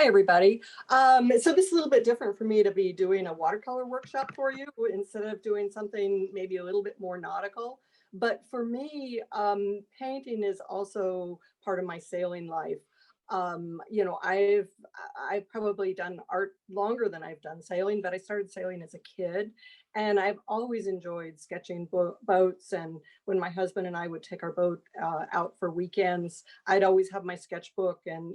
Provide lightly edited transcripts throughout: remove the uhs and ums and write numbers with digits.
Hi, everybody. So this is a little bit different for me to be doing a watercolor workshop for you instead of doing something maybe a little bit more nautical. But for me, painting is also part of my sailing life. I've probably done art longer than I've done sailing, but I started sailing as a kid, and I've always enjoyed sketching boats. And when my husband and I would take our boat out for weekends, I'd always have my sketchbook and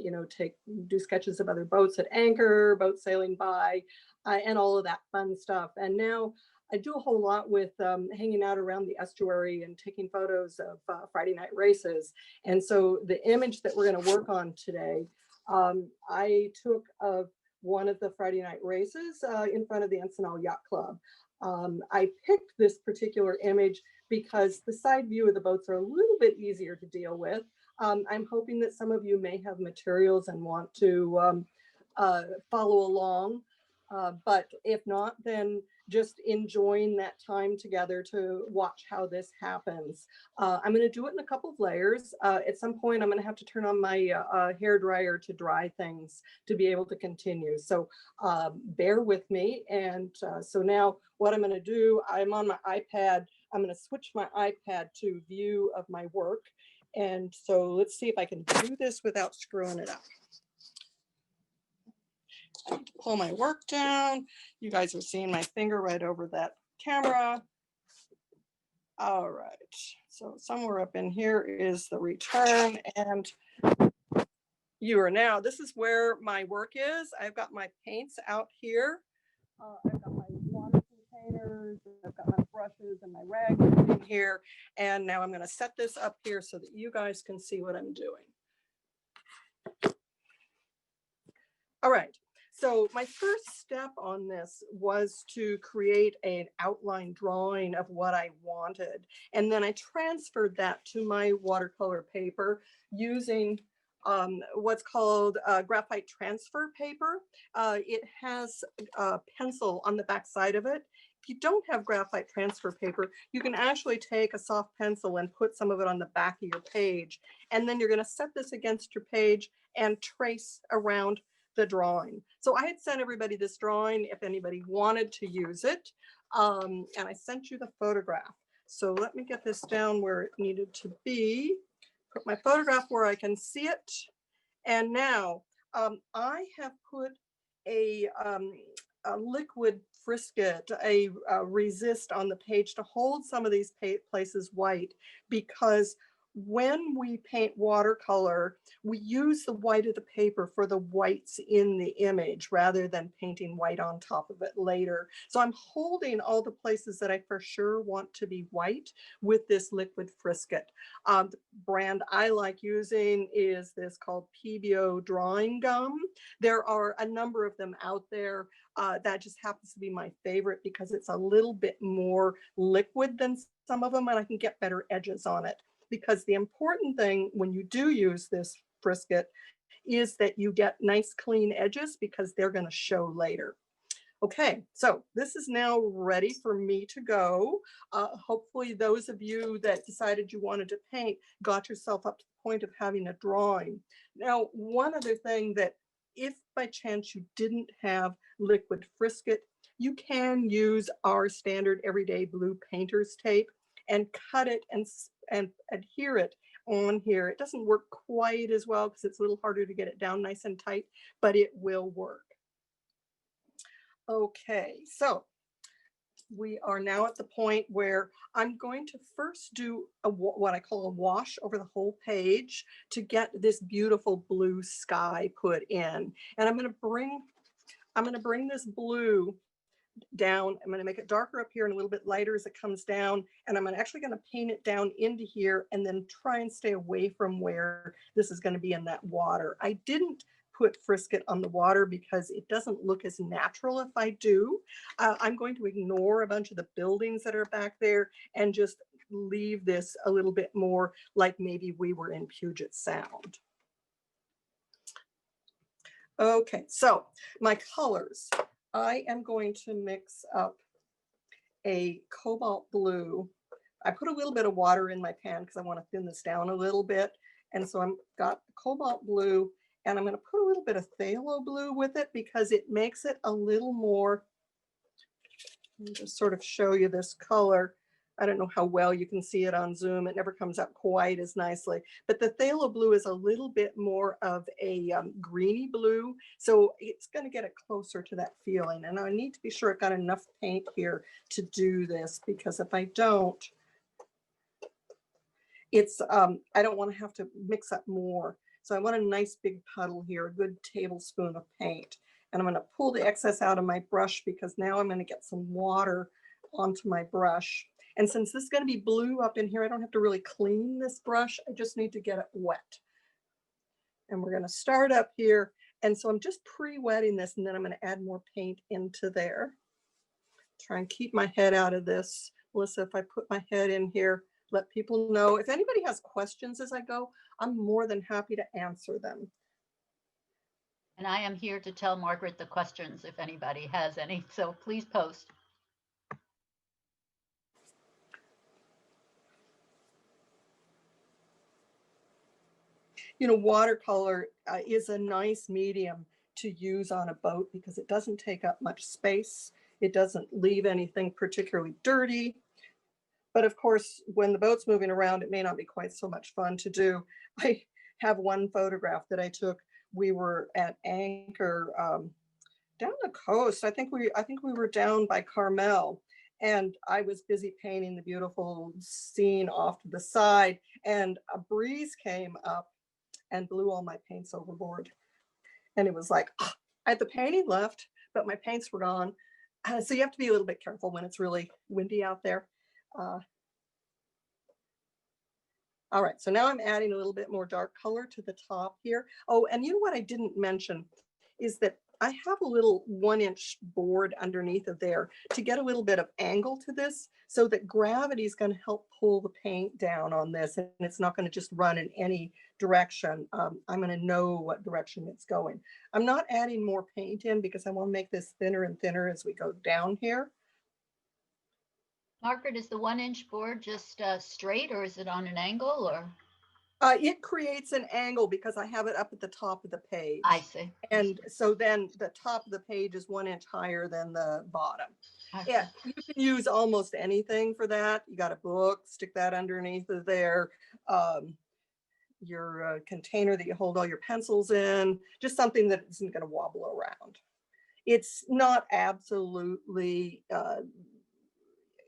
do sketches of other boats at anchor, boats sailing by, and all of that fun stuff. And now I do a whole lot with hanging out around the estuary and taking photos of Friday night races. And so the image that we're going to work on today, I took of one of the Friday night races in front of the Encinal Yacht Club. I picked this particular image because the side view of the boats are a little bit easier to deal with. I'm hoping that some of you may have materials and want to follow along. But if not, then just enjoying that time together to watch how this happens. I'm going to do it in a couple of layers. At some point, I'm going to have to turn on my hair dryer to dry things to be able to continue. So bear with me. And so now what I'm going to do, I'm on my iPad. I'm going to switch my iPad to view of my work. And so let's see if I can do this without screwing it up. I need to pull my work down. You guys are seeing my finger right over that camera. All right, so somewhere up in here is the return, and you are now, this is where my work is. I've got my paints out here. I've got my water containers, I've got my brushes and my rags in here. And now I'm gonna set this up here so that you guys can see what I'm doing. All right. So my first step on this was to create an outline drawing of what I wanted. And then I transferred that to my watercolor paper using what's called graphite transfer paper. It has a pencil on the back side of it. If you don't have graphite transfer paper, you can actually take a soft pencil and put some of it on the back of your page. And then you're going to set this against your page and trace around the drawing. So I had sent everybody this drawing if anybody wanted to use it. And I sent you the photograph. So let me get this down where it needed to be. Put my photograph where I can see it. And now I have put a liquid frisket, a resist on the page to hold some of these places white, because when we paint watercolor, we use the white of the paper for the whites in the image rather than painting white on top of it later. So I'm holding all the places that I for sure want to be white with this liquid frisket. The brand I like using is this called PBO drawing gum. There are a number of them out there. That just happens to be my favorite because it's a little bit more liquid than some of them, and I can get better edges on it. Because the important thing when you do use this frisket is that you get nice clean edges because they're going to show later. Okay, so this is now ready for me to go. Hopefully those of you that decided you wanted to paint got yourself up to the point of having a drawing. Now, one other thing that if by chance you didn't have liquid frisket, you can use our standard everyday blue painter's tape and cut it and adhere it on here. It doesn't work quite as well because it's a little harder to get it down nice and tight, but it will work. Okay, so we are now at the point where I'm going to first do what I call a wash over the whole page to get this beautiful blue sky put in. And I'm going to bring this blue down. I'm going to make it darker up here and a little bit lighter as it comes down. And I'm actually going to paint it down into here and then try and stay away from where this is going to be in that water. I didn't put frisket on the water because it doesn't look as natural if I do. I'm going to ignore a bunch of the buildings that are back there and just leave this a little bit more like maybe we were in Puget Sound. Okay, so my colors. I am going to mix up a cobalt blue. I put a little bit of water in my pan because I want to thin this down a little bit. And so I've got cobalt blue And I'm going to put a little bit of phthalo blue with it because it makes it a little more, let me just sort of show you this color. I don't know how well you can see it on Zoom. It never comes out quite as nicely, but the phthalo blue is a little bit more of a greeny blue. So it's going to get it closer to that feeling. And I need to be sure I've got enough paint here to do this, because if I don't, it's, I don't want to have to mix up more. So I want a nice big puddle here, a good tablespoon of paint. And I'm going to pull the excess out of my brush, because now I'm going to get some water onto my brush. And since this is going to be blue up in here, I don't have to really clean this brush. I just need to get it wet. And we're going to start up here. And so I'm just pre-wetting this, and then I'm going to add more paint into there. Try and keep my head out of this. Melissa, if I put my head in here, let people know. If anybody has questions as I go, I'm more than happy to answer them. And I am here to tell Margaret the questions if anybody has any, so please post. You know, watercolor is a nice medium to use on a boat because it doesn't take up much space. It doesn't leave anything particularly dirty. But of course, when the boat's moving around, it may not be quite so much fun to do. I have one photograph that I took. We were at anchor down the coast. I think we were down by Carmel, and I was busy painting the beautiful scene off to the side, and a breeze came up and blew all my paints overboard. And it was like, oh, I had the painting left, but my paints were gone. So you have to be a little bit careful when it's really windy out there. All right, so now I'm adding a little bit more dark color to the top here. Oh, and you know what I didn't mention is that I have a little 1-inch board underneath of there to get a little bit of angle to this, so that gravity is going to help pull the paint down on this, and it's not going to just run in any direction. I'm going to know what direction it's going. I'm not adding more paint in because I want to make this thinner and thinner as we go down here. Margaret, is the 1-inch board just straight, or is it on an angle, or? It creates an angle because I have it up at the top of the page. I see. And so then the top of the page is 1 inch higher than the bottom. Yeah, you can use almost anything for that. You got a book, stick that underneath of there. Your container that you hold all your pencils in, just something that isn't going to wobble around. It's not absolutely,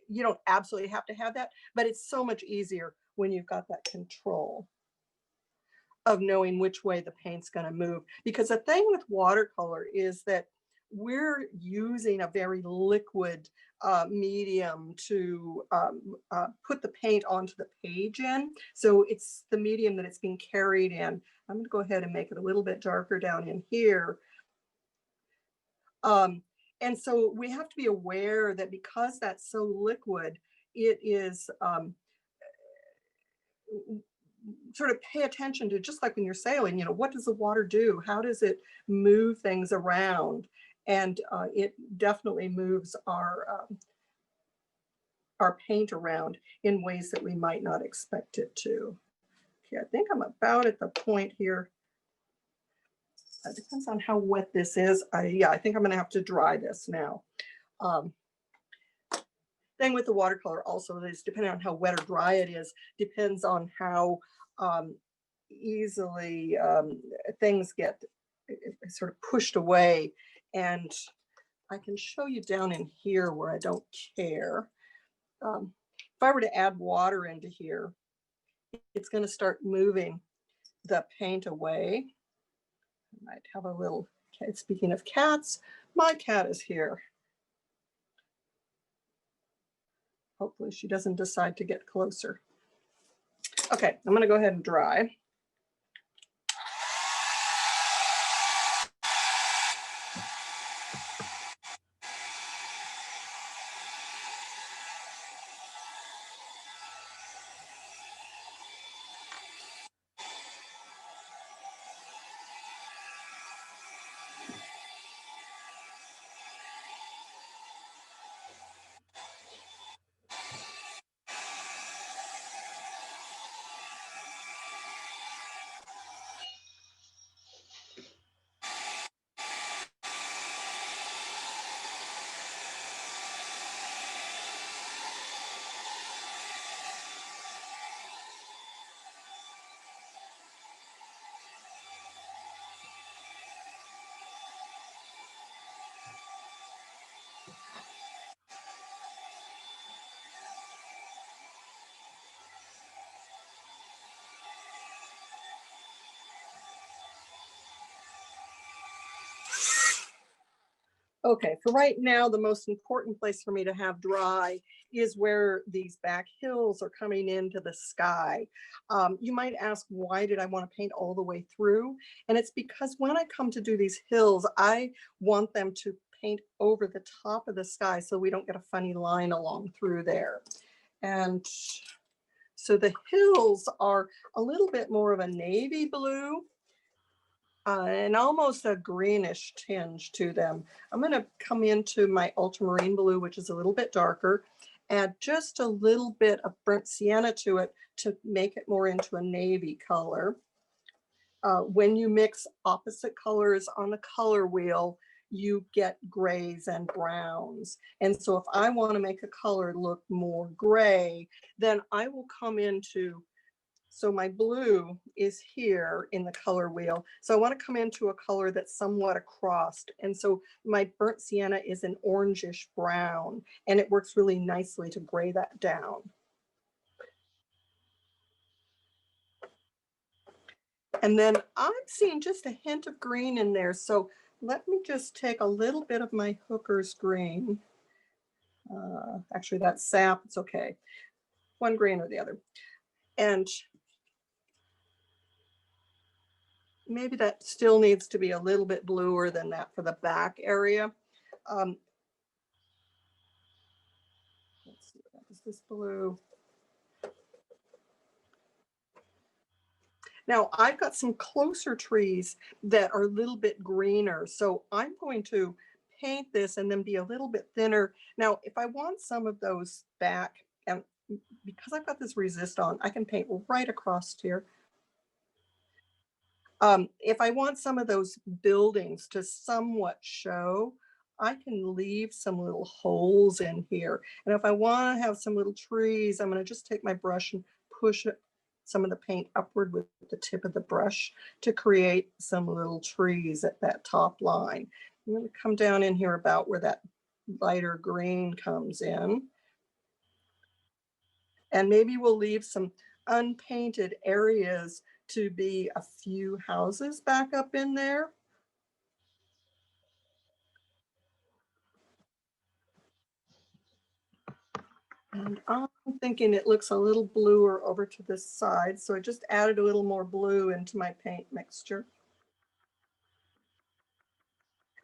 you don't absolutely have to have that, but it's so much easier when you've got that control of knowing which way the paint's going to move. Because the thing with watercolor is that we're using a very liquid medium to put the paint onto the page in. So it's the medium that it's being carried in. I'm going to go ahead and make it a little bit darker down in here. And so we have to be aware that because that's so liquid, it is sort of pay attention to, just like when you're sailing, you know, what does the water do? How does it move things around? And it definitely moves our paint around in ways that we might not expect it to. Okay, I think I'm about at the point here. It depends on how wet this is. Yeah, I think I'm going to have to dry this now. Thing with the watercolor also is, depending on how wet or dry it is, depends on how easily things get sort of pushed away. And I can show you down in here where I don't care. If I were to add water into here, it's going to start moving the paint away. I might have a little, okay, speaking of cats, my cat is here. Hopefully she doesn't decide to get closer. Okay, I'm going to go ahead and dry. Okay, for right now, the most important place for me to have dry is where these back hills are coming into the sky. You might ask, why did I want to paint all the way through? And it's because when I come to do these hills, I want them to paint over the top of the sky so we don't get a funny line along through there. And so the hills are a little bit more of a navy blue. And almost a greenish tinge to them. I'm going to come into my ultramarine blue, which is a little bit darker, add just a little bit of burnt sienna to it to make it more into a navy color. When you mix opposite colors on the color wheel, you get grays and browns. And so if I want to make a color look more gray, then I will come into, so my blue is here in the color wheel. So I want to come into a color that's somewhat across. And so my burnt sienna is an orangish brown, and it works really nicely to gray that down. And then I'm seeing just a hint of green in there. So let me just take a little bit of my Hooker's green. Actually, that's sap. It's okay. One green or the other. And maybe that still needs to be a little bit bluer than that for the back area. Let's see, what is this blue? Now I've got some closer trees that are a little bit greener. So I'm going to paint this and then be a little bit thinner. Now, if I want some of those back, and because I've got this resist on, I can paint right across here. If I want some of those buildings to somewhat show, I can leave some little holes in here. And if I want to have some little trees, I'm going to just take my brush and push some of the paint upward with the tip of the brush to create some little trees at that top line. I'm going to come down in here about where that lighter green comes in. And maybe we'll leave some unpainted areas to be a few houses back up in there. And I'm thinking it looks a little bluer over to this side. So I just added a little more blue into my paint mixture.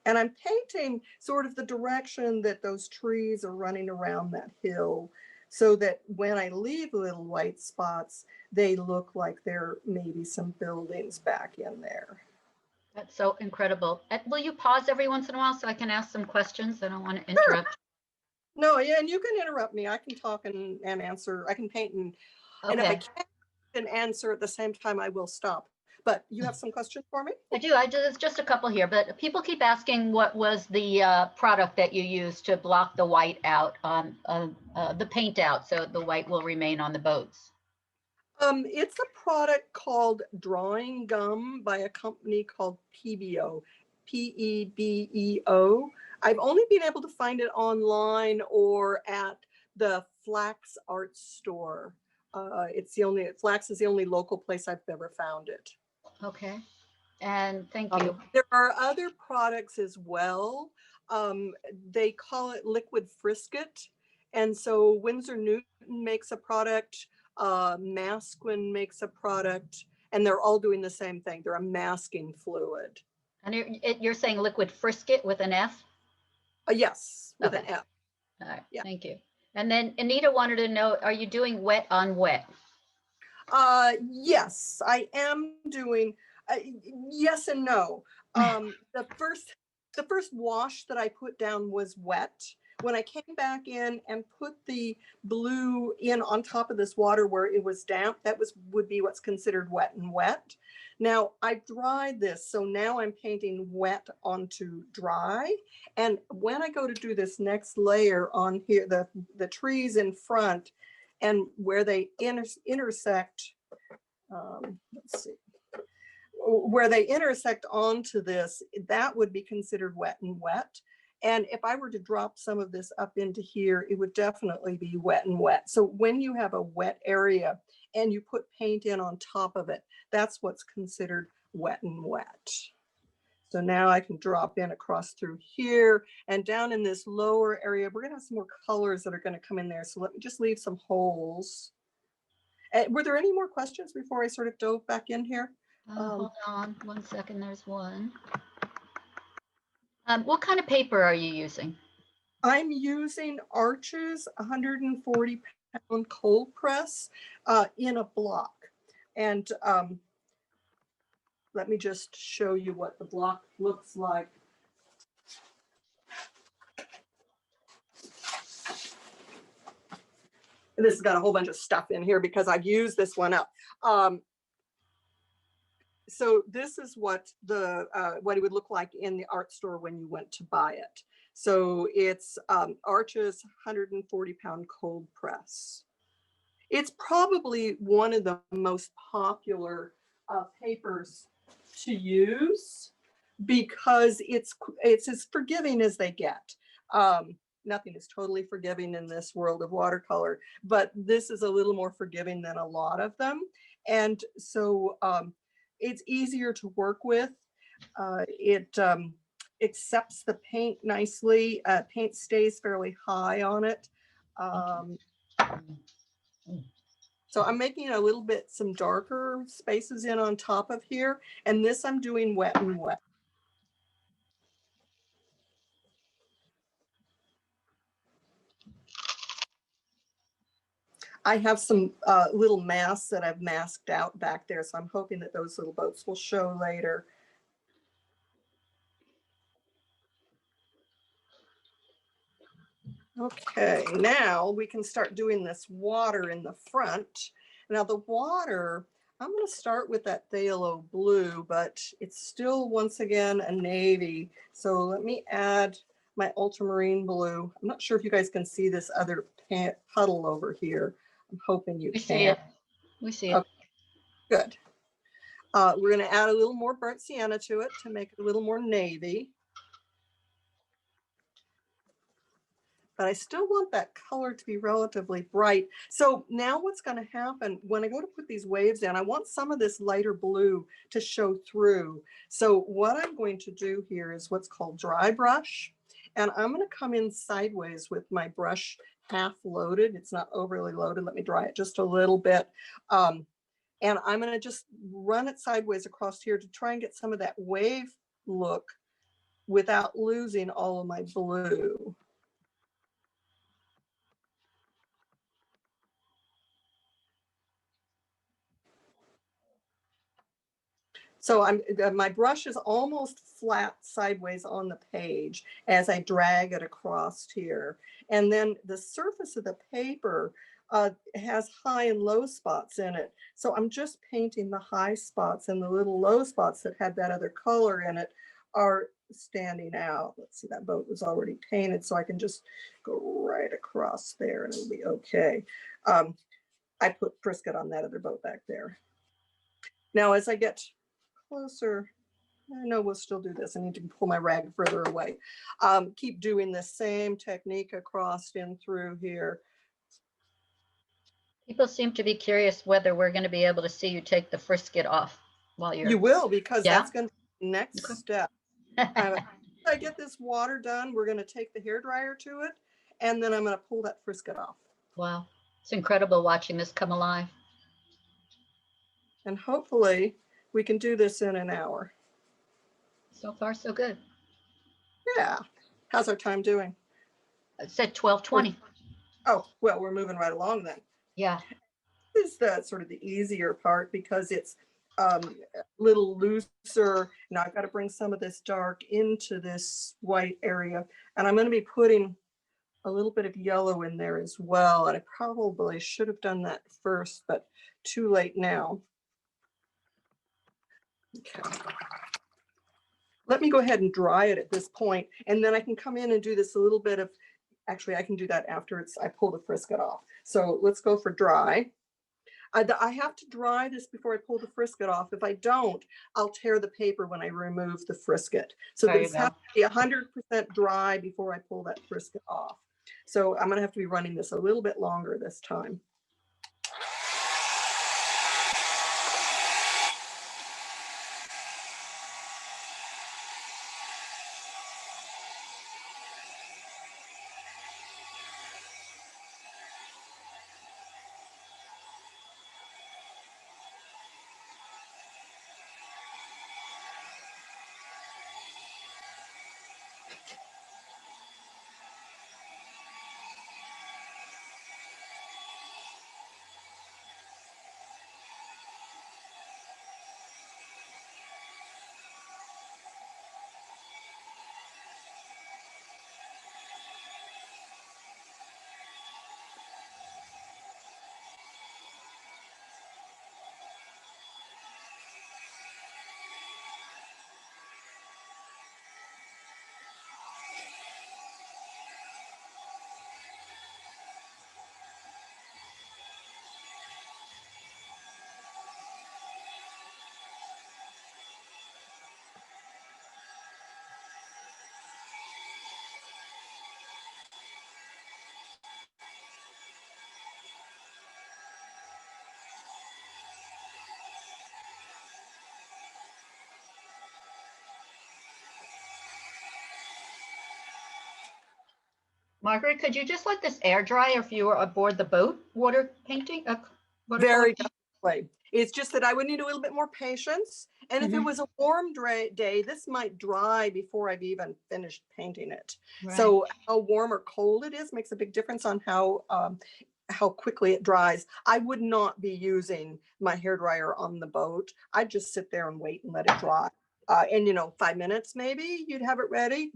And I'm painting sort of the direction that those trees are running around that hill, so that when I leave little white spots, they look like there may be some buildings back in there. That's so incredible. Will you pause every once in a while so I can ask some questions? I don't want to Sure. interrupt. No, yeah, and you can interrupt me. I can talk and answer. I can paint and if I can't answer at the same time, I will stop. But you have some questions for me? I do. There's just a couple here, but people keep asking what was the product that you used to block the white out, the paint out, so the white will remain on the boats. It's a product called Drawing Gum by a company called Pebeo, P-E-B-E-O. I've only been able to find it online or at the Flax Art Store. Flax is the only local place I've ever found it. Okay, and thank you. There are other products as well. They call it liquid frisket. And so Winsor Newton makes a product, Masquin makes a product, and they're all doing the same thing. They're a masking fluid. And you're saying liquid frisket with an F? Yes, with an F. All right, yeah. Thank you. And then Anita wanted to know, are you doing wet on wet? Yes, I am doing, yes and no. The first wash that I put down was wet. When I came back in and put the blue in on top of this water where it was damp, that would be what's considered wet and wet. Now I've dried this, so now I'm painting wet onto dry. And when I go to do this next layer on here, the trees in front and where they intersect, let's see, where they intersect onto this, that would be considered wet and wet. And if I were to drop some of this up into here, it would definitely be wet and wet. So when you have a wet area and you put paint in on top of it, that's what's considered wet and wet. So now I can drop in across through here, and down in this lower area, we're gonna have some more colors that are gonna come in there. So let me just leave some holes. Were there any more questions before I sort of dove back in here? Hold on 1 second, there's one. What kind of paper are you using? I'm using Arches 140-pound cold press in a block. And let me just show you what the block looks like. And this has got a whole bunch of stuff in here because I've used this one up. So this is what what it would look like in the art store when you went to buy it. So it's Arches 140-pound cold press. It's probably one of the most popular papers to use because it's as forgiving as they get. Nothing is totally forgiving in this world of watercolor, but this is a little more forgiving than a lot of them. And so it's easier to work with. It accepts the paint nicely. Paint stays fairly high on it. So I'm making a little bit some darker spaces in on top of here. And this I'm doing wet and wet. I have some little masks that I've masked out back there. So I'm hoping that those little boats will show later. Okay, now we can start doing this water in the front. Now the water, I'm going to start with that phthalo blue, but it's still, once again, a navy. So let me add my ultramarine blue. I'm not sure if you guys can see this other puddle over here. I'm hoping you can. See it. We see it. Okay, good. We're going to add a little more burnt sienna to it to make it a little more navy. But I still want that color to be relatively bright. So now what's going to happen when I go to put these waves in, I want some of this lighter blue to show through. So what I'm going to do here is what's called dry brush. And I'm going to come in sideways with my brush half loaded. It's not overly loaded. Let me dry it just a little bit. And I'm going to just run it sideways across here to try and get some of that wave look without losing all of my blue. So my brush is almost flat sideways on the page as I drag it across here. And then the surface of the paper has high and low spots in it. So I'm just painting the high spots, and the little low spots that had that other color in it are standing out. Let's see, that boat was already painted, so I can just go right across there and it'll be okay. I put Frisket on that other boat back there. Now, as I get closer, I know we'll still do this. I need to pull my rag further away. Keep doing the same technique across in through here. People seem to be curious whether we're going to be able to see you take the frisket off while you're. You will, because Yeah? that's going to be the next step. After I get this water done, we're going to take the hairdryer to it, and then I'm going to pull that frisket off. Wow, it's incredible watching this come alive. And hopefully we can do this in an hour. So far, so good. Yeah. How's our time doing? It said 12:20. Oh, well, we're moving right along then. Yeah. This is the sort of the easier part because it's a little looser. Now I've got to bring some of this dark into this white area, and I'm going to be putting a little bit of yellow in there as well. And I probably should have done that first, but too late now. Okay. Let me go ahead and dry it at this point, and then I can come in and do this a little bit of, actually I can do that after I pull the frisket off. So let's go for dry. I have to dry this before I pull the frisket off. If I don't, I'll tear the paper when I remove the frisket. So this has to be 100% dry before I pull that frisket off. So I'm going to have to be running this a little bit longer this time. Margaret, could you just let this air dry if you were aboard the boat water painting? Watercolor Very painting? definitely. It's just that I would need a little bit more patience. And if it Mhm. was a warm day, this might dry before I've even finished painting it. Right. So how warm or cold it is makes a big difference on how quickly it dries. I would not be using my hairdryer on the boat. I'd just sit there and wait and let it dry. And 5 minutes maybe you'd have it ready.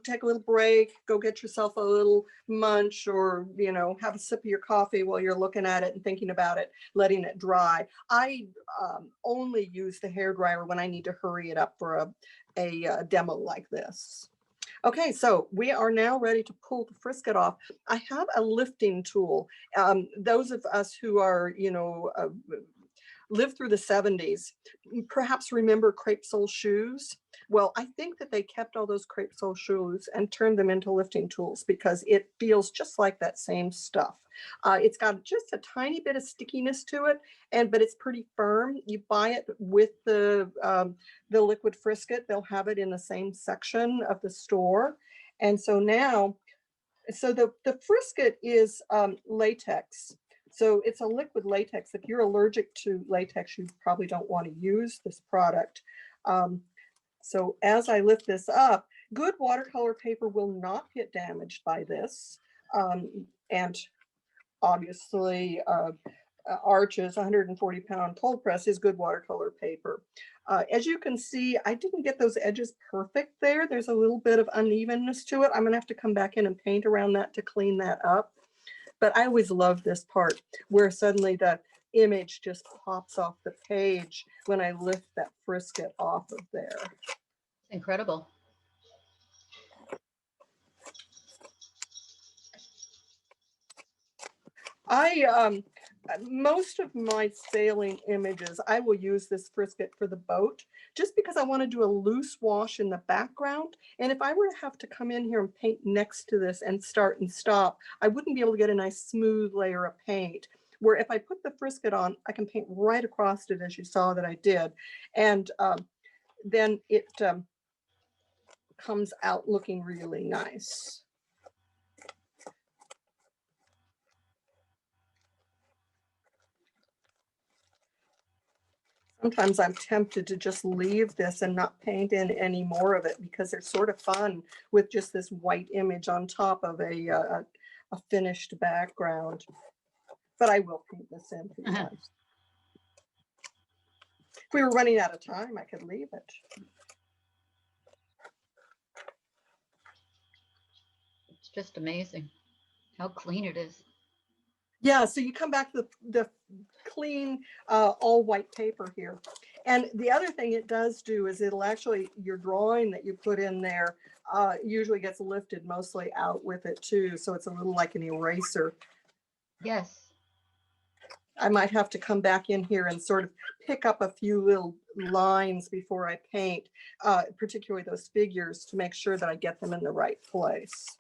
Take a little break, go get yourself a little munch, or have a sip of your coffee while you're looking at it and thinking about it, letting it dry. I only use the hairdryer when I need to hurry it up for a demo like this. Okay, so we are now ready to pull the frisket off. I have a lifting tool. Those of us who are, lived through the 70s, perhaps remember crepe sole shoes. Well, I think that they kept all those crepe sole shoes and turned them into lifting tools because it feels just like that same stuff. It's got just a tiny bit of stickiness to it, but it's pretty firm. You buy it with the liquid frisket. They'll have it in the same section of the store. And so now, the frisket is latex. So it's a liquid latex. If you're allergic to latex, you probably don't want to use this product. So as I lift this up, good watercolor paper will not get damaged by this. And obviously, Arches 140-pound cold press is good watercolor paper. As you can see, I didn't get those edges perfect there. There's a little bit of unevenness to it. I'm gonna have to come back in and paint around that to clean that up. But I always love this part where suddenly the image just pops off the page when I lift that frisket off of there. Incredible. Most of my sailing images, I will use this frisket for the boat just because I want to do a loose wash in the background. And if I were to have to come in here and paint next to this and start and stop, I wouldn't be able to get a nice smooth layer of paint. Where if I put the frisket on, I can paint right across it, as you saw that I did. And then it comes out looking really nice. Sometimes I'm tempted to just leave this and not paint in any more of it because they're sort of fun with just this white image on top of a finished background. But I will paint this in a few times. If we were running out of time, I could leave it. It's just amazing how clean it is. Yeah, so you come back to the clean, all white paper here. And the other thing it does do is it'll actually, your drawing that you put in there usually gets lifted mostly out with it too. So it's a little like an eraser. Yes. I might have to come back in here and sort of pick up a few little lines before I paint, particularly those figures, to make sure that I get them in the right place.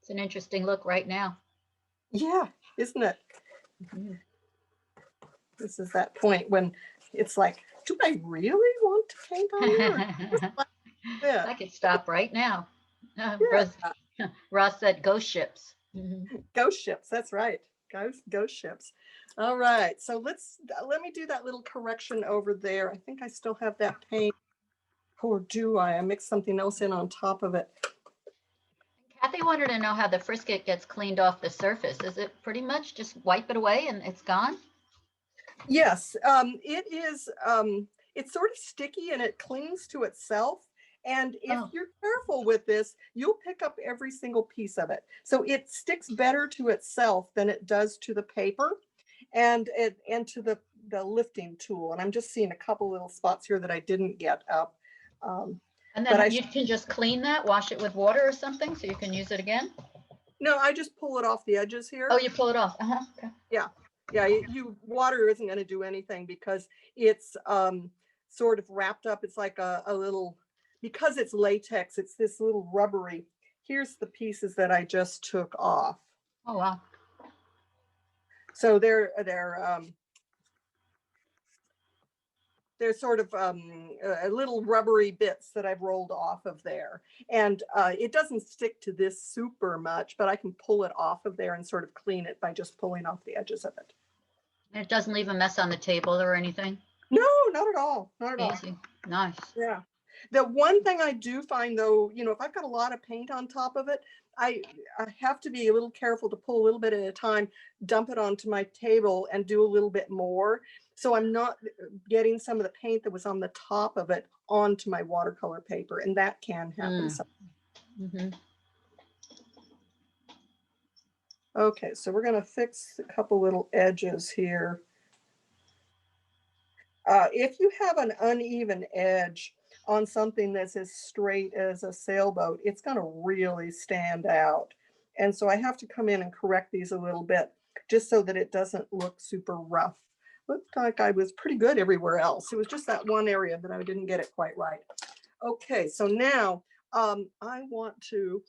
It's an interesting look right now. Yeah, isn't it? Mm-hmm. This is that point when it's like, do I really want to paint on here? I could stop right now. Yeah. Ross said ghost ships. Ghost ships, that's right. Ghost ships. All right, so let me do that little correction over there. I think I still have that paint. Or do I? I mixed something else in on top of it. Kathy wanted to know how the Frisket gets cleaned off the surface. Is it pretty much just wipe it away and it's gone? Yes, it is. It's sort of sticky and it clings to itself. And if Oh, you're careful with this, you'll pick up every single piece of it. So it sticks better to itself than it does to the paper and to the lifting tool. And I'm just seeing a couple little spots here that I didn't get up. Um, and but then you can just clean that, wash it with water or something so you can use it again? no, I just pull it off the edges here. Oh, you pull it off. Okay. Yeah. Yeah, you water isn't going to do anything because it's sort of wrapped up. It's like a little, because it's latex, it's this little rubbery. Here's the pieces that I just took off. Oh, wow. So they're sort of little rubbery bits that I've rolled off of there. And it doesn't stick to this super much, but I can pull it off of there and sort of clean it by just pulling off the edges of it. And it doesn't leave a mess on the table or anything? No, not at all. Not at all. Easy. Nice. Yeah. The one thing I do find though, if I've got a lot of paint on top of it, I have to be a little careful to pull a little bit at a time, dump it onto my table and do a little bit more. So I'm not getting some of the paint that was on the top of it onto my watercolor paper. And that can happen. Mm-hmm. Okay, so we're going to fix a couple little edges here. If you have an uneven edge on something that's as straight as a sailboat, it's going to really stand out. And so I have to come in and correct these a little bit just so that it doesn't look super rough. Looked like I was pretty good everywhere else. It was just that one area that I didn't get it quite right. Okay, so now I want to,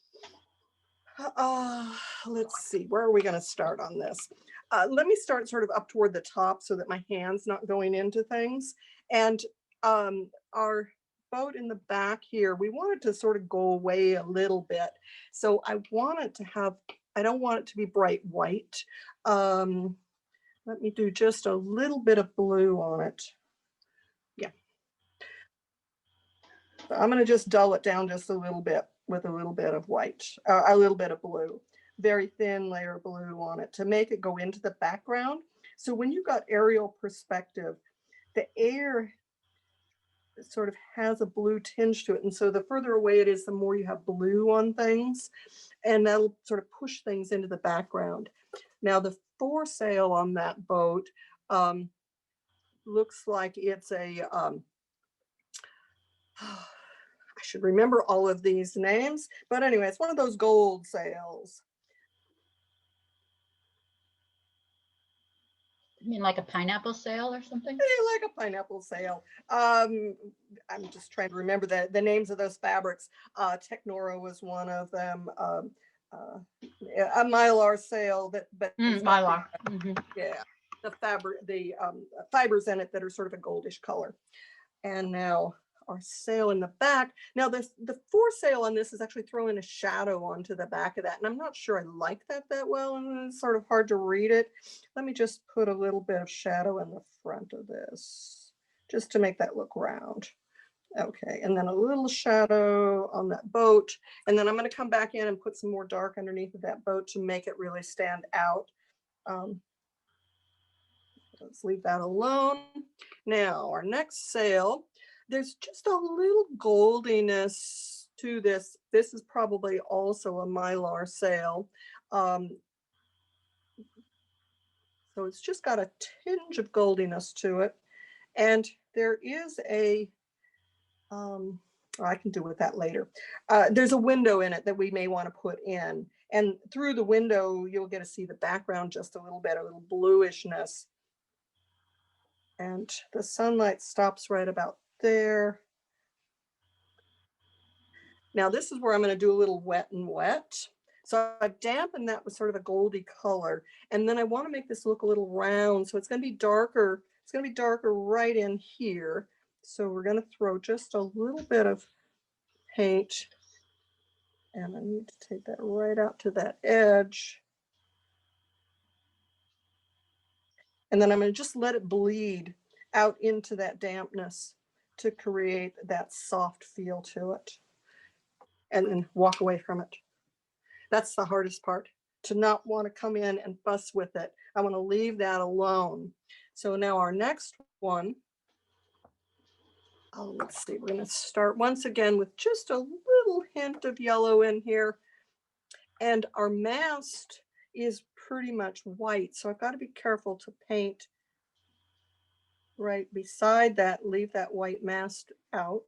let's see, where are we going to start on this? Let me start sort of up toward the top so that my hand's not going into things. And our boat in the back here, we want it to sort of go away a little bit. So I want it to have, I don't want it to be bright white. Let me do just a little bit of blue on it. Yeah. So I'm going to just dull it down just a little bit with a little bit of white, a little bit of blue. Very thin layer of blue on it to make it go into the background. So when you've got aerial perspective, the air sort of has a blue tinge to it. And so the further away it is, the more you have blue on things, and that'll sort of push things into the background. Now the foresail on that boat looks like it's a, I should remember all of these names, but anyway, it's one of those gold sails. You mean like a pineapple sail or something? Like a pineapple sail. I'm just trying to remember the names of those fabrics. Technora was one of them. A mylar sail but Mylar. Mm-hmm. Yeah, the fabric, the fibers in it that are sort of a goldish color. And now our sail in the back. Now the foresail on this is actually throwing a shadow onto the back of that. And I'm not sure I like that well, and it's sort of hard to read it. Let me just put a little bit of shadow in the front of this, just to make that look round. Okay, and then a little shadow on that boat. And then I'm going to come back in and put some more dark underneath of that boat to make it really stand out. Let's leave that alone. Now, our next sail, there's just a little goldiness to this. This is probably also a mylar sail. So it's just got a tinge of goldiness to it. And there is a, I can do with that later. There's a window in it that we may want to put in. And through the window, you'll get to see the background just a little bit, a little bluishness. And the sunlight stops right about there. Now this is where I'm going to do a little wet and wet. So I've dampened that with sort of a goldy color. And then I want to make this look a little round. So it's going to be darker. It's going to be darker right in here. So we're going to throw just a little bit of paint. And I need to take that right out to that edge. And then I'm going to just let it bleed out into that dampness to create that soft feel to it, and then walk away from it. That's the hardest part, to not want to come in and fuss with it. I want to leave that alone. So now our next one, let's see, we're going to start once again with just a little hint of yellow in here. And our mast is pretty much white, so I've got to be careful to paint right beside that, leave that white mast out.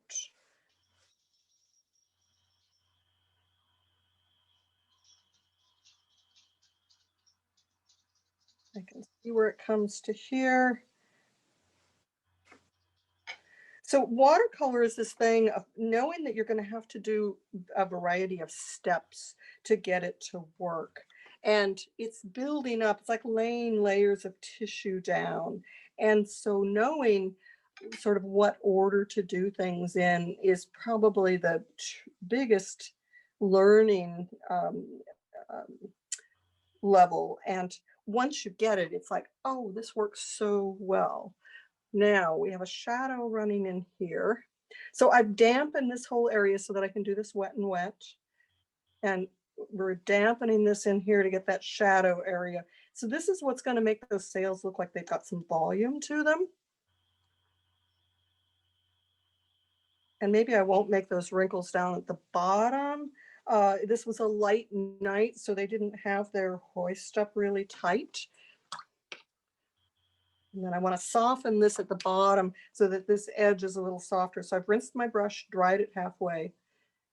I can see where it comes to here. So watercolor is this thing of knowing that you're going to have to do a variety of steps to get it to work. And it's building up, it's like laying layers of tissue down. And so knowing sort of what order to do things in is probably the biggest learning level. And once you get it, it's like, oh, this works so well. Now we have a shadow running in here. So I've dampened this whole area so that I can do this wet and wet. And we're dampening this in here to get that shadow area. So this is what's going to make those sails look like they've got some volume to them. And maybe I won't make those wrinkles down at the bottom. This was a light night, so they didn't have their hoist up really tight. And then I want to soften this at the bottom so that this edge is a little softer. So I've rinsed my brush, dried it halfway,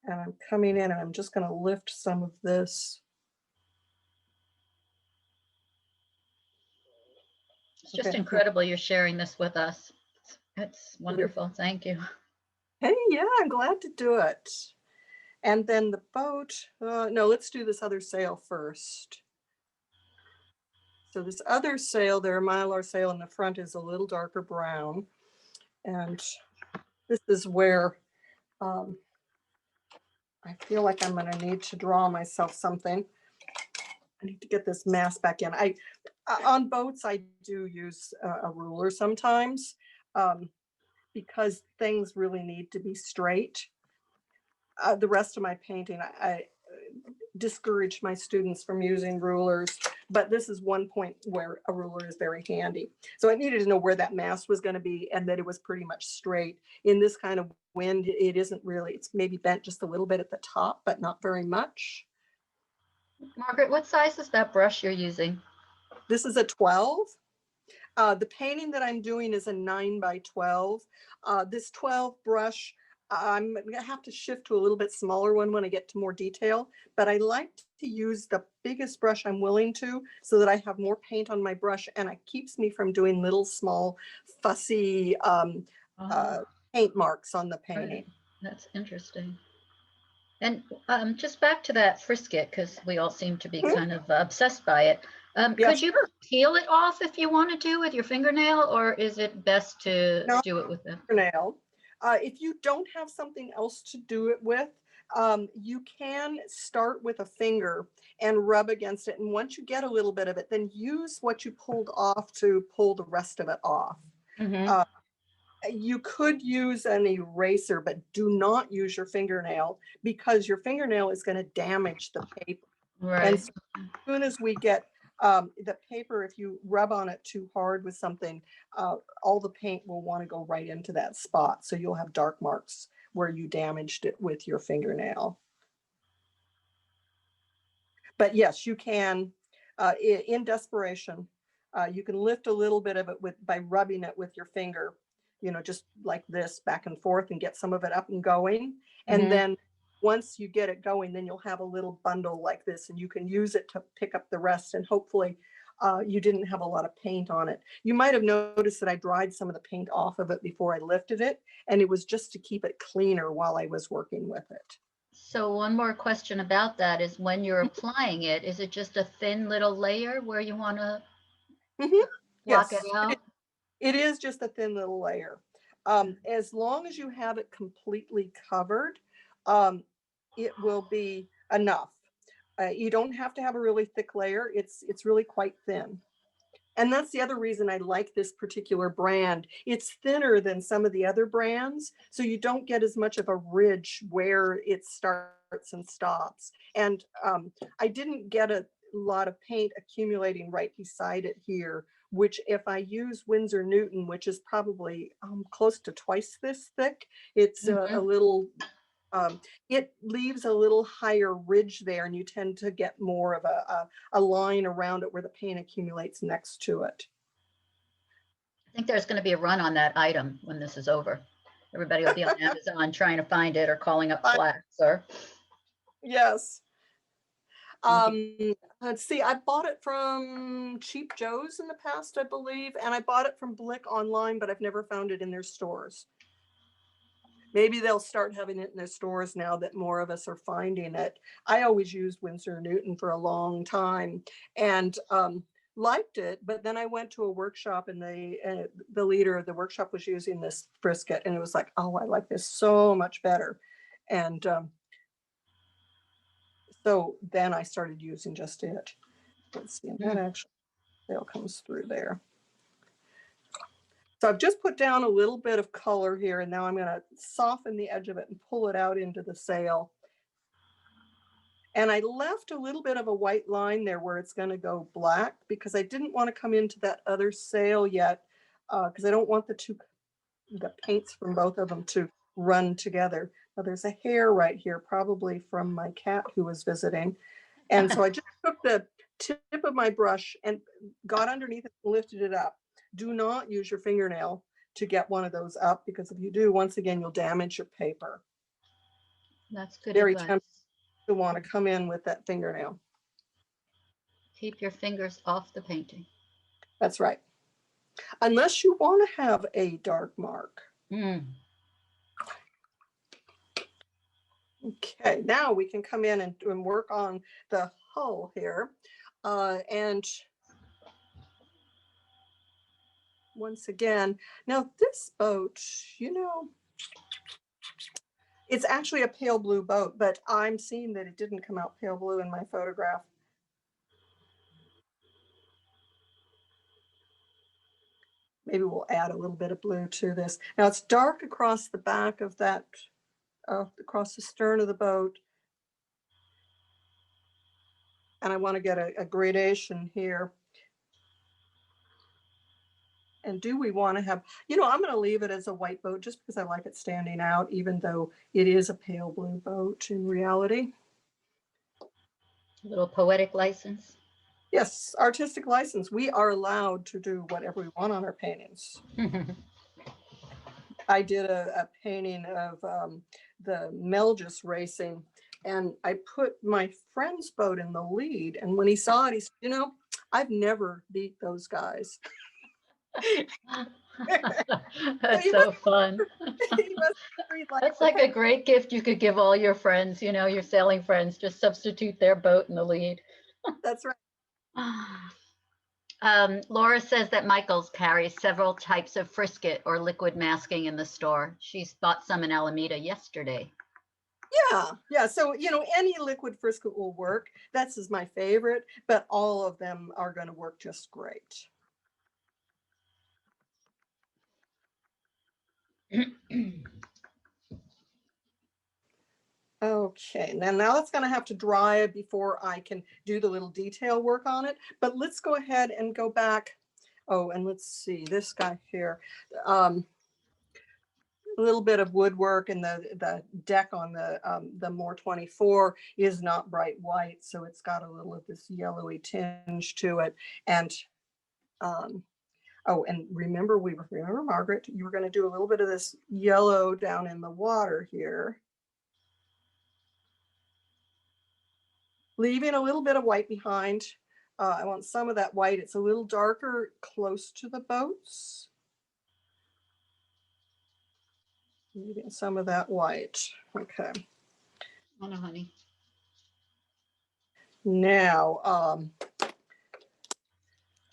and I'm coming in and I'm just going to lift some of this. It's just incredible you're sharing this with us. It's wonderful. Thank you. Hey, yeah, I'm glad to do it. And then the boat, no, let's do this other sail first. So this other sail, their Mylar sail in the front, is a little darker brown. And this is where I feel like I'm going to need to draw myself something. I need to get this mask back in. On boats, I do use a ruler sometimes because things really need to be straight. The rest of my painting, I discourage my students from using rulers, but this is one point where a ruler is very handy. So I needed to know where that mast was going to be and that it was pretty much straight. In this kind of wind, it isn't really, it's maybe bent just a little bit at the top, but not very much. Margaret, what size is that brush you're using? This is a 12. The painting that I'm doing is a 9x12. This 12 brush, I'm going to have to shift to a little bit smaller one when I get to more detail, but I like to use the biggest brush I'm willing to so that I have more paint on my brush and it keeps me from doing little small fussy paint marks on the painting. Right. That's interesting. And just back to that frisket, because we all seem to be kind of obsessed by it. Could you peel it off if you want to with your fingernail, or is it best to do it with a fingernail? If you don't have something else to do it with, you can start with a finger and rub against it. And once you get a little bit of it, then use what you pulled off to pull the rest of it off. Mm-hmm. You could use an eraser, but do not use your fingernail because your fingernail is going to damage the paper. Right. And so as soon as we get the paper, if you rub on it too hard with something, all the paint will want to go right into that spot. So you'll have dark marks where you damaged it with your fingernail. But yes, you can, in desperation, you can lift a little bit of it by rubbing it with your finger, you know, just like this back and forth and get some of it up and going. And then once you get it going, then you'll have a little bundle like this and you can use it to pick up the rest. And hopefully you didn't have a lot of paint on it. You might have noticed that I dried some of the paint off of it before I lifted it. And it was just to keep it cleaner while I was working with it. So one more question about that is when you're applying it, is it just a thin little layer where you want to block it out? It is just a thin little layer. As long as you have it completely covered, it will be enough. You don't have to have a really thick layer. It's really quite thin. And that's the other reason I like this particular brand. It's thinner than some of the other brands, so you don't get as much of a ridge where it starts and stops. And I didn't get a lot of paint accumulating right beside it here, which if I use Winsor Newton, which is probably close to twice this thick, it's a little, it leaves a little higher ridge there, and you tend to get more of a line around it where the paint accumulates next to it. I think there's going to be a run on that item when this is over. Everybody will be on Amazon trying to find it or calling up Flax, or yes. Let's see, I bought it from Cheap Joe's in the past, I believe, and I bought it from Blick online, but I've never found it in their stores. Maybe they'll start having it in their stores now that more of us are finding it. I always used Winsor Newton for a long time and liked it, but then I went to a workshop and the leader of the workshop was using this brisket, and it was like, oh, I like this so much better. And so then I started using just it. Let's see, and that actually still comes through there. So I've just put down a little bit of color here, and now I'm going to soften the edge of it and pull it out into the sail. And I left a little bit of a white line there where it's going to go black, because I didn't want to come into that other sail yet, because I don't want the paints from both of them to run together. Now there's a hair right here, probably from my cat who was visiting. And so I just took the tip of my brush and got underneath it and lifted it up. Do not use your fingernail to get one of those up, because if you do, once again, you'll damage your paper. That's good Very advice. tempting to want to come in with that fingernail. Keep your fingers off the painting. That's right. Unless you want to have a dark mark. Okay, now we can come in and work on the hull here. And once again, now this boat, you know, it's actually a pale blue boat, but I'm seeing that it didn't come out pale blue in my photograph. Maybe we'll add a little bit of blue to this. Now it's dark across the back of that, across the stern of the boat. And I want to get a gradation here. And do we want to have, you know, I'm going to leave it as a white boat just because I like it standing out, even though it is a pale blue boat in reality. A little poetic license. Yes, artistic license. We are allowed to do whatever we want on our paintings. I did a painting of the Melgis racing, and I put my friend's boat in the lead. And when he saw it, he said, you know, I've never beat those guys. That's so fun. That's like a great gift you could give all your friends, you know, your sailing friends. Just substitute their boat in the lead. That's right. Laura says that Michaels carries several types of frisket or liquid masking in the store. She's bought some in Alameda yesterday. Yeah. So, you know, any liquid frisket will work. That's my favorite, but all of them are going to work just great. Okay, now it's going to have to dry before I can do the little detail work on it. But let's go ahead and go back. Oh, and let's see this guy here. A little bit of woodwork, and the deck on the Moore 24 is not bright white, so it's got a little of this yellowy tinge to it. And oh, and remember Margaret, you were going to do a little bit of this yellow down in the water here, leaving a little bit of white behind. I want some of that white. It's a little darker close to the boats. Leaving some of that white. Okay. Oh no, honey. Now,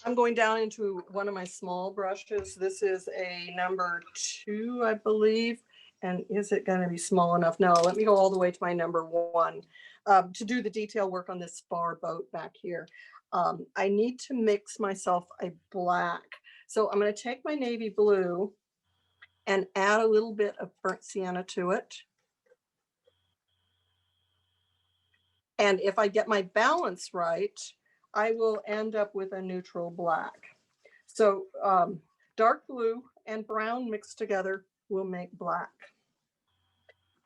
I'm going down into one of my small brushes. This is a number 2, I believe. And is it going to be small enough? No, let me go all the way to my number 1 to do the detail work on this spar boat back here. I need to mix myself a black. So I'm going to take my navy blue and add a little bit of burnt sienna to it. And if I get my balance right, I will end up with a neutral black. So dark blue and brown mixed together will make black.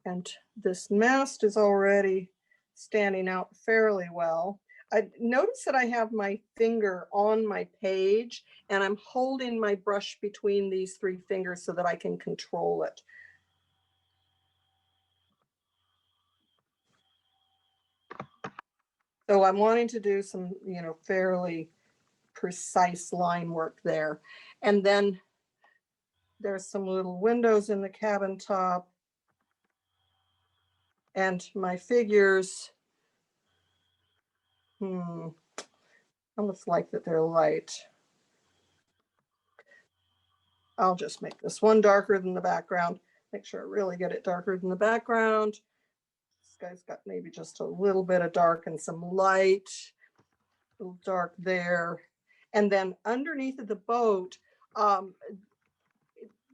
And this mast is already standing out fairly well. I notice that I have my finger on my page and I'm holding my brush between these three fingers so that I can control it. So I'm wanting to do some, fairly precise line work there. And then there's some little windows in the cabin top. And my figures, I almost like that they're light. I'll just make this one darker than the background. Make sure I really get it darker than the background. This guy's got maybe just a little bit of dark and some light, a little dark there. And then underneath of the boat,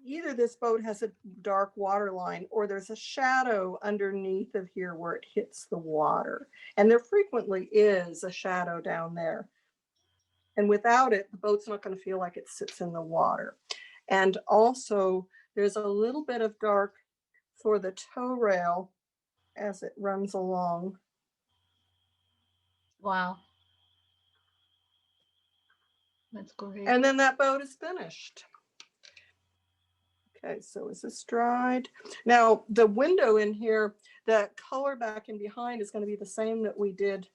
either this boat has a dark water line or there's a shadow underneath of here where it hits the water. And there frequently is a shadow down there. And without it, the boat's not going to feel like it sits in the water. And also there's a little bit of dark for the tow rail as it runs along. Wow. That's great. And then that boat is finished. Okay, so is this dried? Now the window in here, the color back and behind is going to be the same that we did.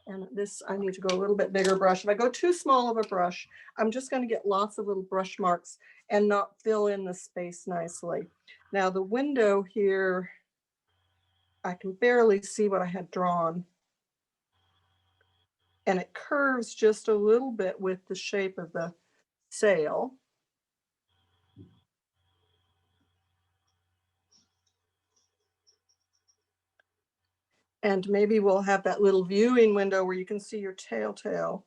And this, I need to go a little bit bigger brush. If I go too small of a brush, I'm just going to get lots of little brush marks and not fill in the space nicely. Now the window here, I can barely see what I had drawn. And it curves just a little bit with the shape of the sail. And maybe we'll have that little viewing window where you can see your tail.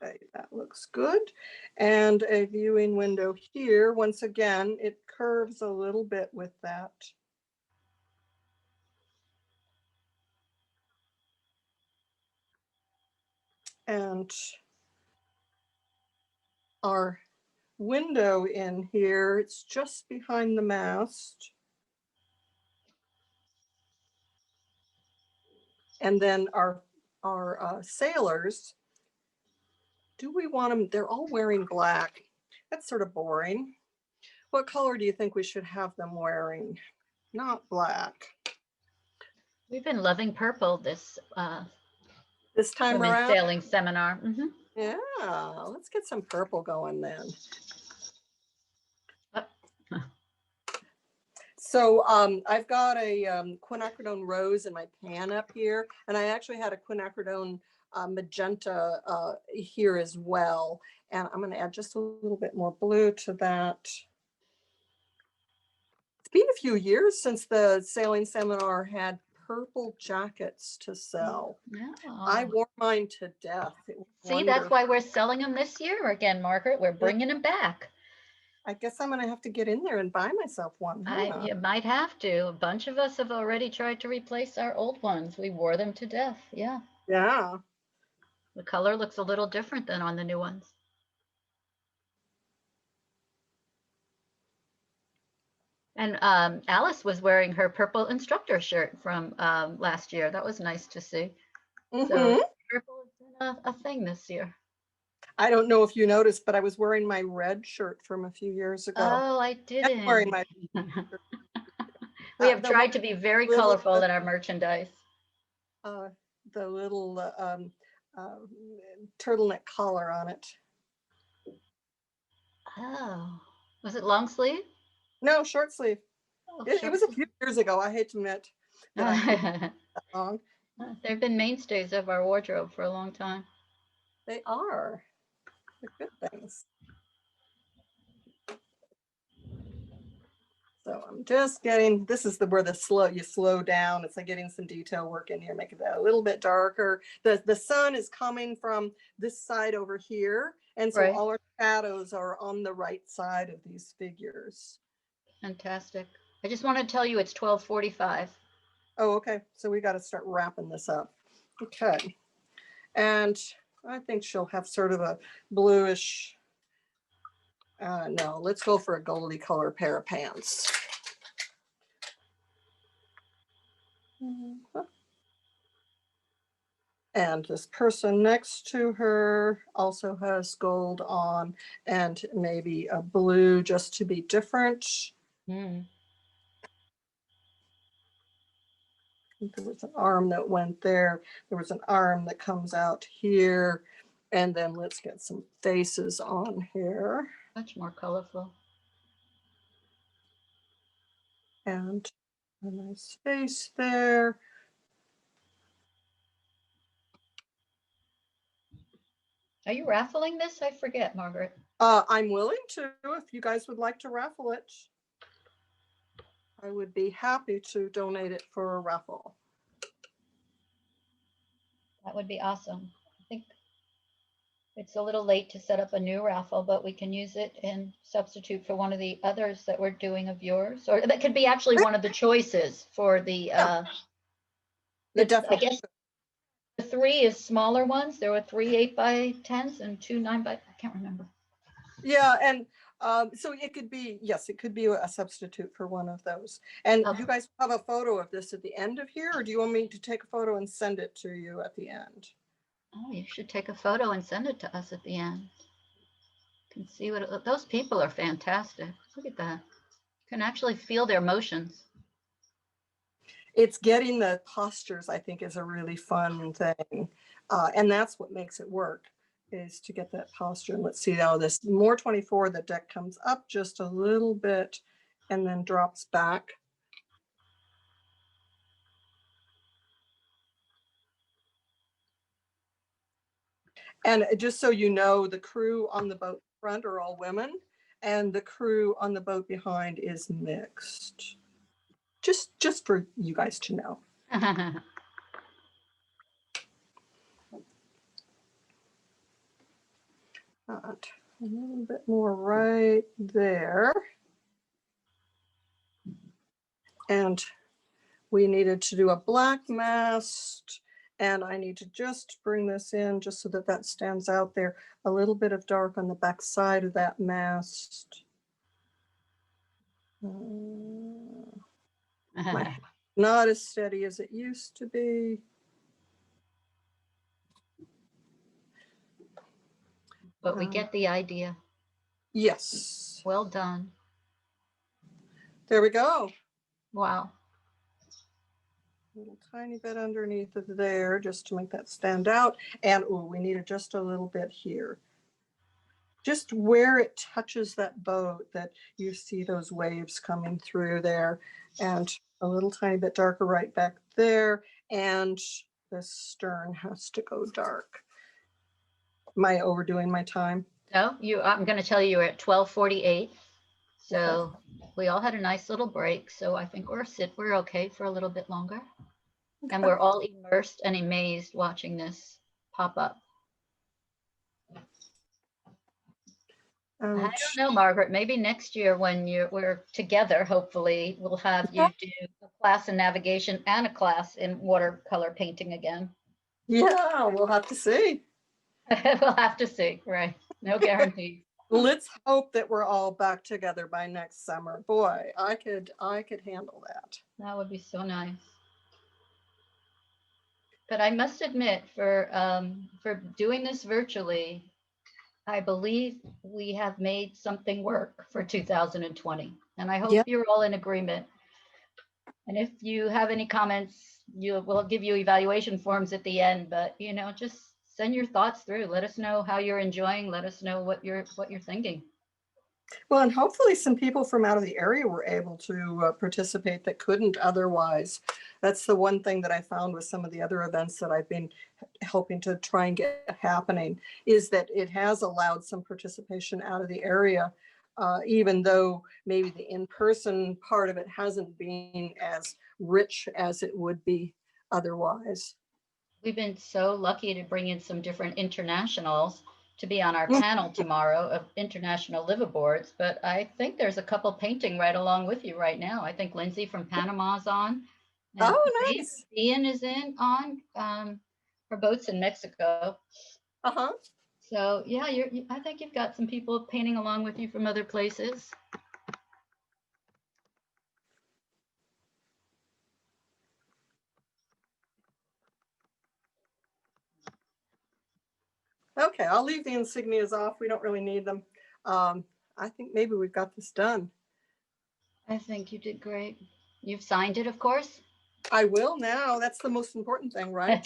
Okay, that looks good. And a viewing window here. Once again, it curves a little bit with that. And our window in here, it's just behind the mast. And then our sailors, do we want them? They're all wearing black. That's sort of boring. What color do you think we should have them wearing? Not black. We've been loving purple this time women's around. Sailing seminar. Yeah, let's get some purple going then. So I've got a quinacridone rose in my pan up here, and I actually had a quinacridone magenta here as well. And I'm going to add just a little bit more blue to that. It's been a few years since the sailing seminar had purple jackets to sell. Yeah. I wore mine to death. See, that's why we're selling them this year again, Margaret. We're bringing them back. I guess I'm going to have to get in there and buy myself one. Huh? You might have to. A bunch of us have already tried to replace our old ones. We wore them to death. Yeah. Yeah. The color looks a little different than on the new ones. And Alice was wearing her purple instructor shirt from last year. That was nice to see. So purple has been a thing this year. I don't know if you noticed, but I was wearing my red shirt from a few years ago. Oh, I didn't. I'm wearing my we have tried to be very colorful in our merchandise. The little turtleneck collar on it. Oh, was it long sleeve? No, short sleeve. Oh, it was a few years ago. I hate to admit that long. They've been mainstays of our wardrobe for a long time. They are. They're good things. So I'm just getting, this is where you slow down. It's like getting some detail work in here, making that a little bit darker. The sun is coming from this side over here. And so Right. all our shadows are on the right side of these figures. Fantastic. I just want to tell you it's 12:45. Oh, okay. So we got to start wrapping this up. Okay. And I think she'll have sort of a bluish, no, let's go for a goldy color pair of pants. And this person next to her also has gold on and maybe a blue just to be different. Mm. There was an arm that went there. There was an arm that comes out here. And then let's get some faces on here. Much more colorful. And a nice face there. Are you raffling this? I forget, Margaret. I'm willing to, if you guys would like to raffle it. I would be happy to donate it for a raffle. That would be awesome. I think it's a little late to set up a new raffle, but we can use it and substitute for one of the others that we're doing of yours, or that could be actually one of the choices for the, I guess the 3 is smaller ones. There were 3 8x10s and 2 9x, I can't remember. Yeah, and so it could be, yes, it could be a substitute for one of those. And you guys have a photo of this at the end of here, or do you want me to take a photo and send it to you at the end? Oh, you should take a photo and send it to us at the end. You can see what those people are fantastic. Look at that. You can actually feel their motions. It's getting the postures, I think, is a really fun thing. And that's what makes it work, is to get that posture. And let's see how this more 24, the deck comes up just a little bit and then drops back. And just so you know, the crew on the boat front are all women and the crew on the boat behind is mixed. Just for you guys to know. A little bit more right there. And we needed to do a black mast, and I need to just bring this in just so that that stands out there. A little bit of dark on the back side of that mast. Not as steady as it used to be. But we get the idea. Yes. Well done. There we go. Wow. A little tiny bit underneath of there just to make that stand out. And oh, we needed just a little bit here. Just where it touches that boat, that you see those waves coming through there, and a little tiny bit darker right back there. And the stern has to go dark. Am I overdoing my time? No, I'm going to tell you you're at 12:48. So Okay. we all had a nice little break. So I think we're okay for a little bit longer. Okay. And we're all immersed and amazed watching this pop up. I don't know, Margaret, maybe next year when we're together, hopefully we'll have you do a class in navigation and a class in watercolor painting again. Yeah, we'll have to see. We'll have to see, right? No guarantee. Let's hope that we're all back together by next summer. Boy, I could handle that. That would be so nice. But I must admit, for doing this virtually, I believe we have made something work for 2020. And I hope you're all in agreement. And if you have any comments, we'll give you evaluation forms at the end, but just send your thoughts through. Let us know how you're enjoying. Let us know what you're thinking. Well, and hopefully some people from out of the area were able to participate that couldn't otherwise. That's the one thing that I found with some of the other events that I've been helping to try and get happening, is that it has allowed some participation out of the area. even though maybe the in-person part of it hasn't been as rich as it would be otherwise. We've been so lucky to bring in some different internationals to be on our panel tomorrow of international liveaboards, but I think there's a couple painting right along with you right now. I think Lindsay from Panama's on, and Oh, nice. Ian is on. Her boat's in Mexico. Uh-huh. So yeah, I think you've got some people painting along with you from other places. Okay, I'll leave the insignias off. We don't really need them. I think maybe we've got this done. I think you did great. You've signed it, of course. I will now. That's the most important thing, right?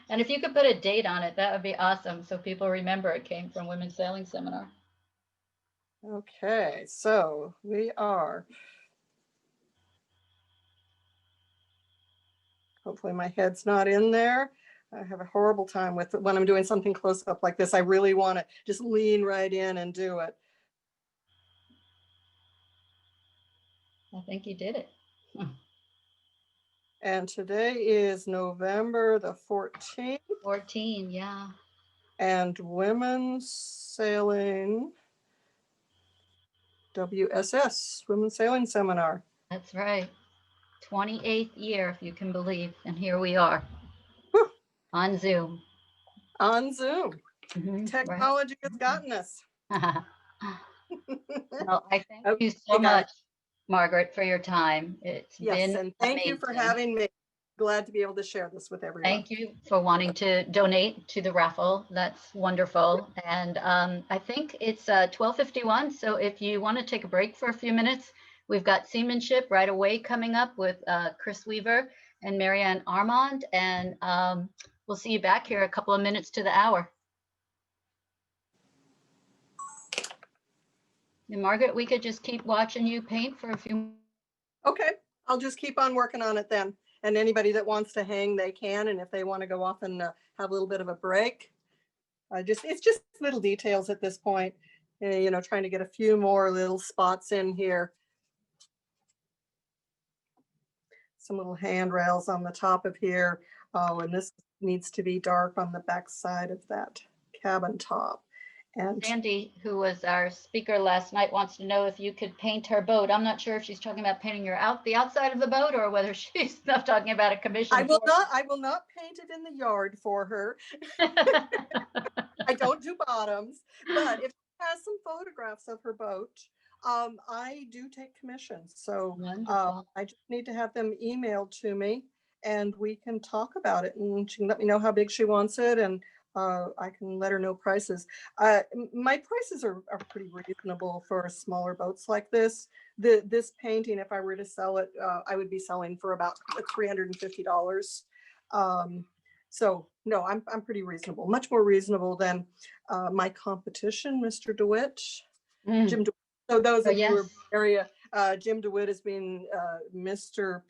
And if you could put a date on it, that would be awesome, so people remember it came from Women's Sailing Seminar. Okay, so we are. Hopefully my head's not in there. I have a horrible time with it when I'm doing something close up like this. I really want to just lean right in and do it. I think you did it. And today is November the 14th. 14, yeah. And Women's Sailing, WSS, Women's Sailing Seminar. That's right. 28th year, if you can believe. And here we are. Whew. On Zoom. On Zoom. Technology has gotten us. Well, I thank you so much, Margaret, for your time. It's been and thank amazing. you for having me. Glad to be able to share this with everyone. Thank you for wanting to donate to the raffle. That's wonderful. And I think it's 12:51. So if you want to take a break for a few minutes, we've got Seamanship right away coming up with Chris Weaver and Marianne Armand. And we'll see you back here a couple of minutes to the hour. And Margaret, we could just keep watching you paint for a few. Okay, I'll just keep on working on it then. And anybody that wants to hang, they can. And if they want to go off and have a little bit of a break, it's just little details at this point. You know, trying to get a few more little spots in here. Some little handrails on the top of here. Oh, and this needs to be dark on the back side of that cabin top. And Sandy, who was our speaker last night, wants to know if you could paint her boat. I'm not sure if she's talking about painting the outside of the boat or whether she's not talking about a commission. I will not paint it in the yard for her. I don't do bottoms, but if she has some photographs of her boat, I do take commissions. So I just need to have them emailed to me and we can talk about it, and she can let me know how big she wants it, and I can let her know prices. My prices are pretty reasonable for smaller boats like this. This painting, if I were to sell it, I would be selling for about $350. So no, I'm pretty reasonable, much more reasonable than my competition, Mr. DeWitt, Jim DeWitt. So those of you who are in the area, Jim DeWitt has been Mr.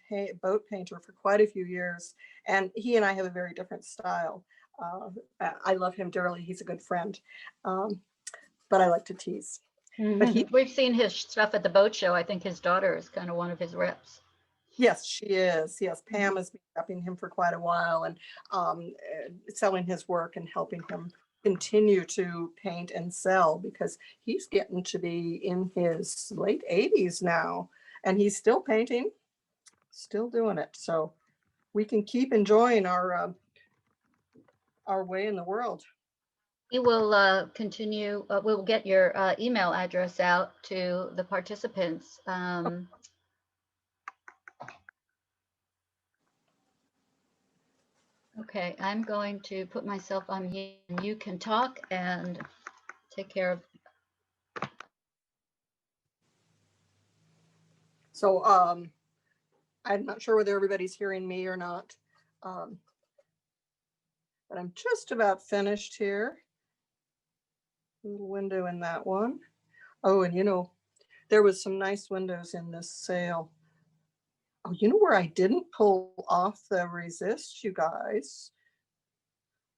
Boat Painter for quite a few years, and he and I have a very different style. I love him dearly. He's a good friend, but I like to tease. But we've seen his stuff at the boat show. I think his daughter is kind of one of his reps. Yes, she is. Yes, Pam has been helping him for quite a while and selling his work and helping him continue to paint and sell, because he's getting to be in his late 80s now and he's still painting, still doing it. So we can keep enjoying our way in the world. We will continue. We'll get your email address out to the participants. Okay, I'm going to put myself on mute and you can talk and take care of. So I'm not sure whether everybody's hearing me or not, but I'm just about finished here. Little window in that one. Oh, and you know, there was some nice windows in this sail. Oh, you know where I didn't pull off the resist, you guys?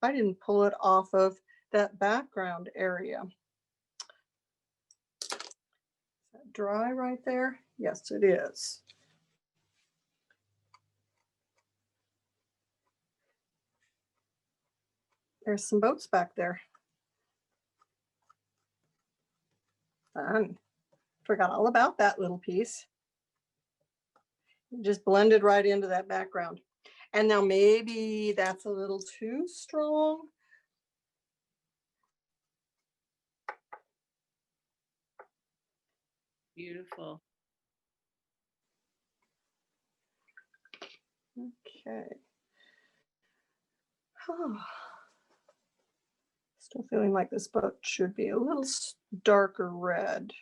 I didn't pull it off of that background area. dry right there? Yes, it is. There's some boats back there. Fun. Forgot all about that little piece. Just blended right into that background. And now maybe that's a little too strong. Beautiful. Okay. Still feeling like this boat should be a little darker red.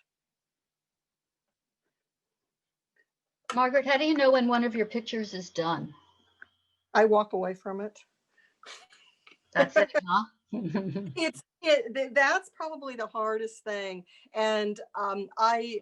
Margaret, how do you know when one of your pictures is done? I walk away from it. That's it, huh? That's probably the hardest thing. And I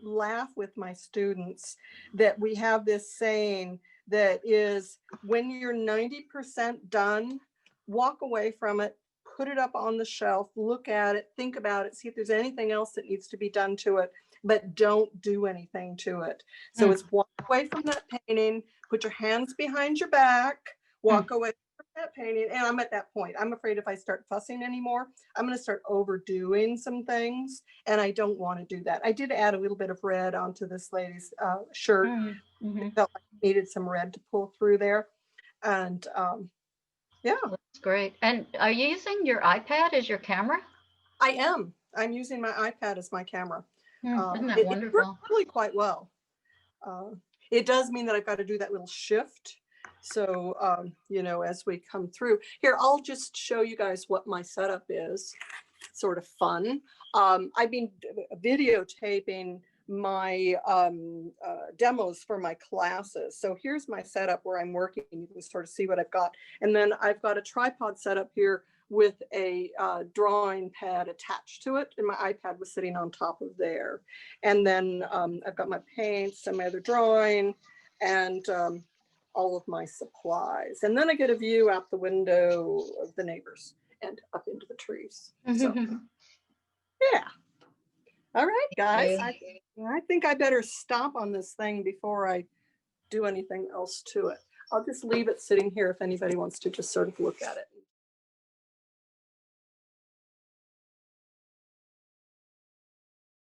laugh with my students that we have this saying that is, when you're 90% done, walk away from it, put it up on the shelf, look at it, think about it, see if there's anything else that needs to be done to it, but don't do anything to it. So it's walk away from that painting, put your hands behind your back, walk away from that painting. And I'm at that point. I'm afraid if I start fussing anymore, I'm going to start overdoing some things. And I don't want to do that. I did add a little bit of red onto this lady's shirt. It felt like it needed some red to pull through there. And yeah. That's great. And are you using your iPad as your camera? I am. I'm using my iPad as my camera. Isn't that wonderful? It works really quite well. It does mean that I've got to do that little shift. So, you know, as we come through here, I'll just show you guys what my setup is. Sort of fun. I've been videotaping my demos for my classes. So here's my setup where I'm working. You can sort of see what I've got. And then I've got a tripod set up here with a drawing pad attached to it. And my iPad was sitting on top of there. And then I've got my paints and my other drawing and all of my supplies. And then I get a view out the window of the neighbors and up into the trees. So yeah. All right, guys. I think I better stop on this thing before I do anything else to it. I'll just leave it sitting here if anybody wants to just sort of look at it.